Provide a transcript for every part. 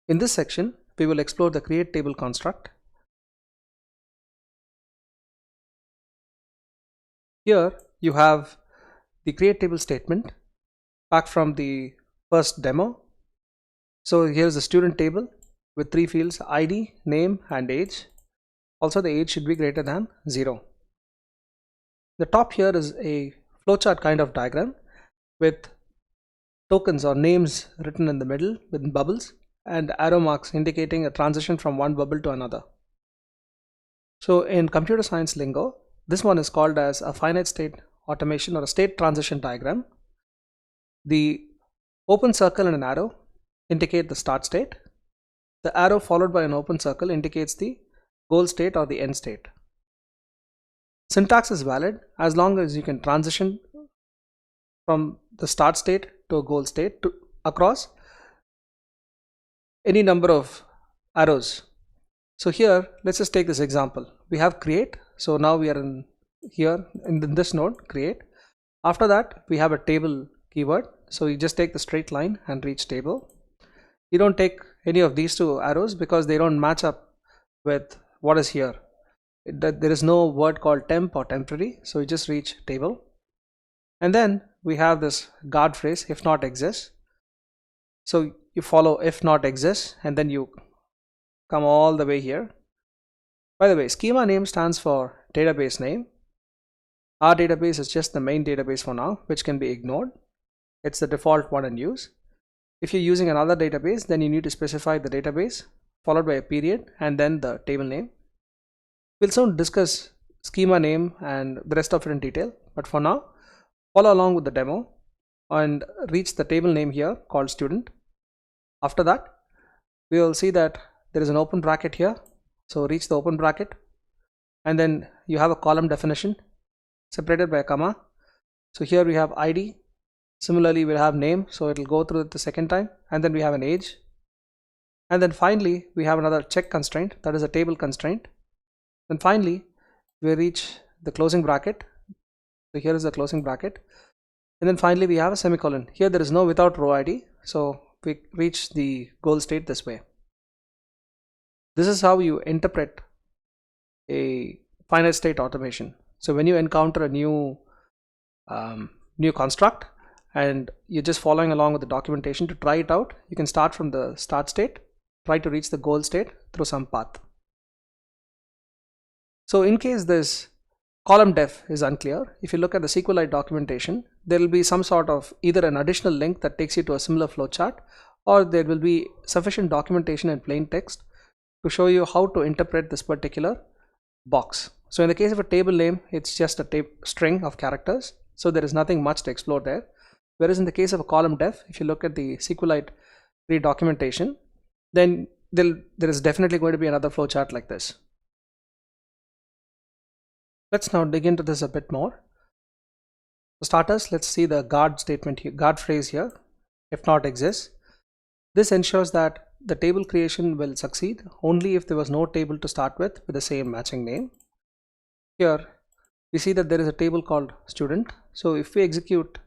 In this section, we will explore the create table construct. Here you have the create table statement back from the first demo. So here's the student table with 3 fields: ID, name and age. Also the age should be greater than 0. The top here is a flowchart kind of diagram with tokens or names written in the middle with bubbles and arrow marks indicating a transition from one bubble to another. So in computer science lingo, this one is called as a finite state automation or a state transition diagram. The open circle and an arrow indicate the start state. The arrow followed by an open circle indicates the goal state or the end state. Syntax is valid as long as you can transition from the start state to a goal state across any number of arrows. So here, let's just take this example. We have create. So now we are in here in this node, create. After that, we have a table keyword. So you just take the straight line and reach table. You don't take any of these two arrows because they don't match up with what is here. There is no word called temp or temporary. So you just reach table. And then we have this guard phrase, if not exists. So you follow if not exists and then you come all the way here. By the way, schema name stands for database name. Our database is just the main database for now, which can be ignored. It's the default one in use. If you're using another database, then you need to specify the database followed by a period and then the table name. We'll soon discuss schema name and the rest of it in detail, but for now, follow along with the demo and reach the table name here called student. After that, we will see that there is an open bracket here. So reach the open bracket and then you have a column definition separated by a comma. So here we have ID. Similarly, we'll have name. So it will go through it the second time and then we have an age. And then finally, we have another check constraint, that is a table constraint. Then finally, we reach the closing bracket. So here is the closing bracket. And then finally, we have a semicolon. Here there is no without row ID. So we reach the goal state this way. This is how you interpret a finite state automation. So when you encounter a new construct and you're just following along with the documentation to try it out, you can start from the start state, try to reach the goal state through some path. So in case this column def is unclear, if you look at the SQLite documentation, there will be some sort of either an additional link that takes you to a similar flowchart, or there will be sufficient documentation in plain text to show you how to interpret this particular box. So in the case of a table name, it's just a string of characters. So there is nothing much to explore there. Whereas in the case of a column def, if you look at the SQLite documentation, then there is definitely going to be another flowchart like this. Let's now dig into this a bit more. For starters, let's see the guard statement here, guard phrase here, if not exists. This ensures that the table creation will succeed only if there was no table to start with the same matching name. Here we see that there is a table called student. So if we execute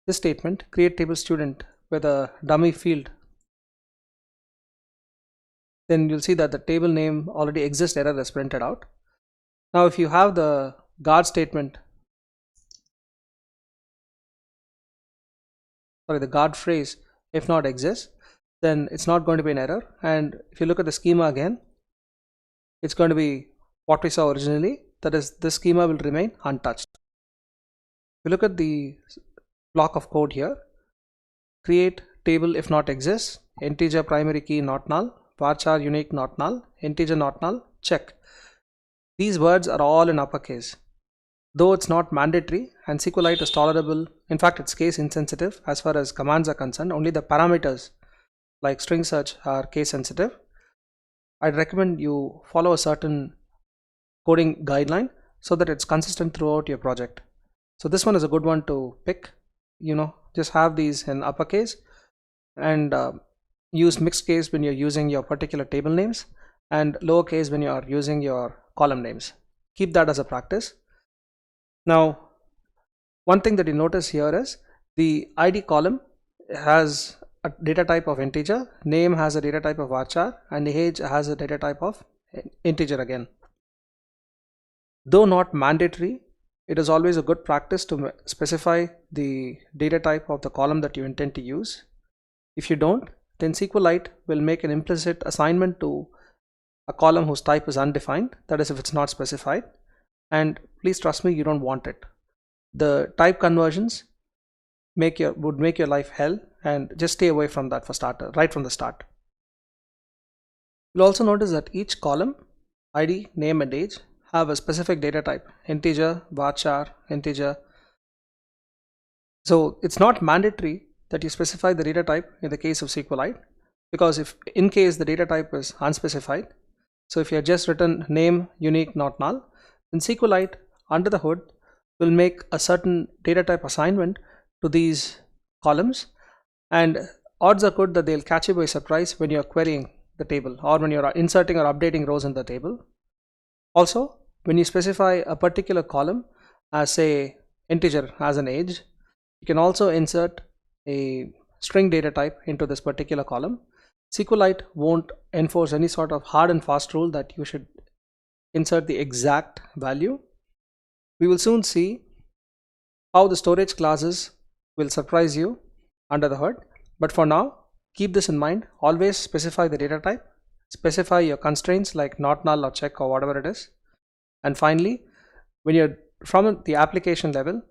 this statement, create table student with a dummy field, then you'll see that the table name already exists error is printed out. Now if you have the guard statement, the guard phrase if not exists, then it's not going to be an error. And if you look at the schema again, it's going to be what we saw originally, that is this schema will remain untouched. If you look at the block of code here, create table if not exists, integer primary key not null, varchar unique not null, integer not null, check. These words are all in uppercase. Though it's not mandatory and SQLite is tolerable, in fact it's case insensitive as far as commands are concerned, only the parameters like string search are case sensitive. I'd recommend you follow a certain coding guideline so that it's consistent throughout your project. So this one is a good one to pick. Just have these in uppercase and use mixed case when you're using your particular table names and lowercase when you are using your column names. Keep that as a practice. Now, one thing that you notice here is the ID column has a data type of integer, name has a data type of varchar, and age has a data type of integer again. Though not mandatory, it is always a good practice to specify the data type of the column that you intend to use. If you don't, then SQLite will make an implicit assignment to a column whose type is undefined, that is if it's not specified, and please trust me, you don't want it. The type conversions would make your life hell, and just stay away from that for starter, right from the start. You'll also notice that each column, ID, name and age, have a specific data type, integer, varchar, integer. So it's not mandatory that you specify the data type in the case of SQLite, because if in case the data type is unspecified, so if you have just written name unique not null, then SQLite under the hood will make a certain data type assignment to these columns, and odds are good that they'll catch you by surprise when you're querying the table or when you're inserting or updating rows in the table. Also, when you specify a particular column as say integer as an age, you can also insert a string data type into this particular column. SQLite won't enforce any sort of hard and fast rule that you should insert the exact value. We will soon see how the storage classes will surprise you under the hood, but for now keep this in mind. Always specify the data type, specify your constraints like not null or check or whatever it is, and finally when you're from the application level,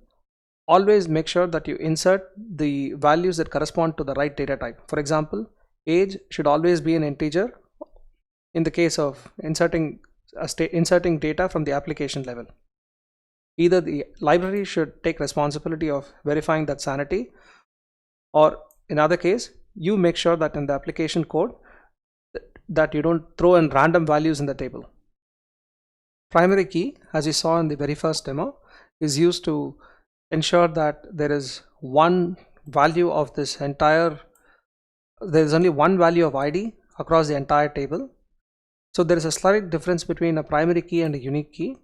always make sure that you insert the values that correspond to the right data type. For example, age should always be an integer in the case of inserting data from the application level. Either the library should take responsibility of verifying that sanity, or in other case you make sure that in the application code that you don't throw in random values in the table. Primary key, as you saw in the very first demo, is used to ensure that there is one value of this entire, there is only one value of ID across the entire table. So there is a slight difference between a primary key and a unique key.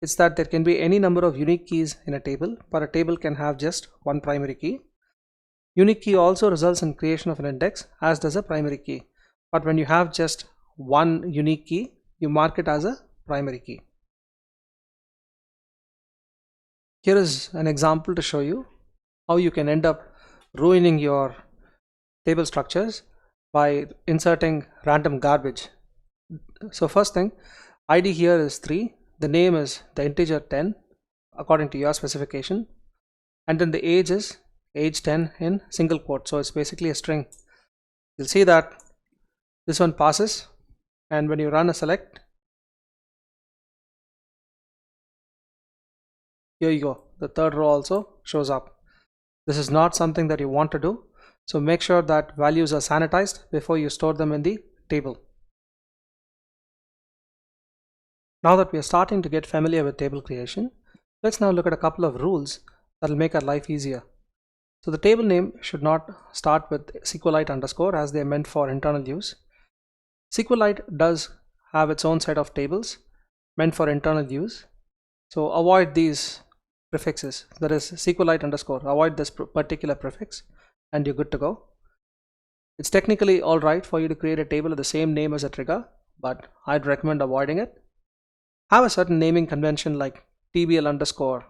It's that there can be any number of unique keys in a table, but a table can have just one primary key. Unique key also results in creation of an index, as does a primary key. But when you have just one unique key, you mark it as a primary key. Here is an example to show you how you can end up ruining your table structures by inserting random garbage. So first thing, ID here is 3, the name is the integer 10 according to your specification, and then the age is age 10 in single quote, so it's basically a string. You'll see that this one passes, and when you run a select, here you go, the third row also shows up. This is not something that you want to do, so make sure that values are sanitized before you store them in the table. Now that we are starting to get familiar with table creation, let's now look at a couple of rules that will make our life easier. So the table name should not start with SQLite underscore, as they are meant for internal use. SQLite does have its own set of tables meant for internal use, so avoid these prefixes, that is SQLite underscore, avoid this particular prefix and you're good to go. It's technically alright for you to create a table with the same name as a trigger, but I'd recommend avoiding it. Have a certain naming convention like TBL underscore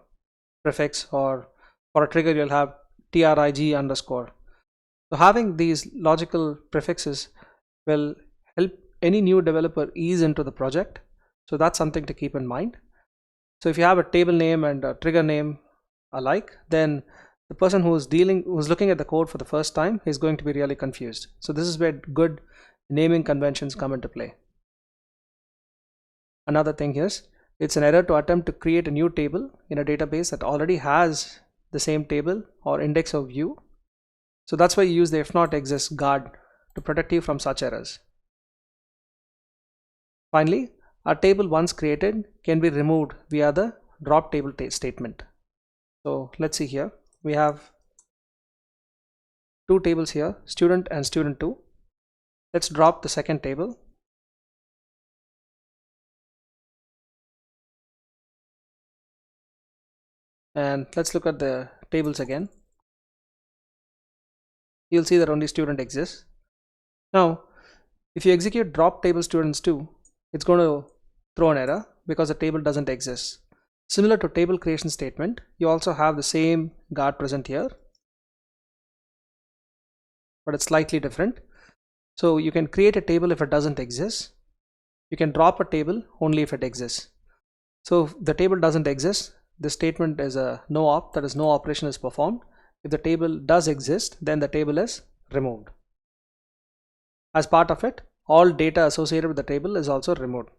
prefix, or for a trigger you'll have TRIG underscore. So having these logical prefixes will help any new developer ease into the project, so that's something to keep in mind. So if you have a table name and a trigger name alike, then the person who's looking at the code for the first time is going to be really confused. So this is where good naming conventions come into play. Another thing is, it's an error to attempt to create a new table in a database that already has the same table or index of view. So that's why you use the if not exists guard to protect you from such errors. Finally, a table once created can be removed via the drop table statement. So let's see here, we have two tables here, student and student2. Let's drop the second table. And let's look at the tables again. you'll see that only student exists. Now, if you execute drop table students 2, it's going to throw an error because the table doesn't exist. Similar to table creation statement, you also have the same guard present here, but it's slightly different. So you can create a table if it doesn't exist. You can drop a table only if it exists. So if the table doesn't exist, the statement is a no op, that is no operation is performed. If the table does exist, then the table is removed. As part of it, all data associated with the table is also removed.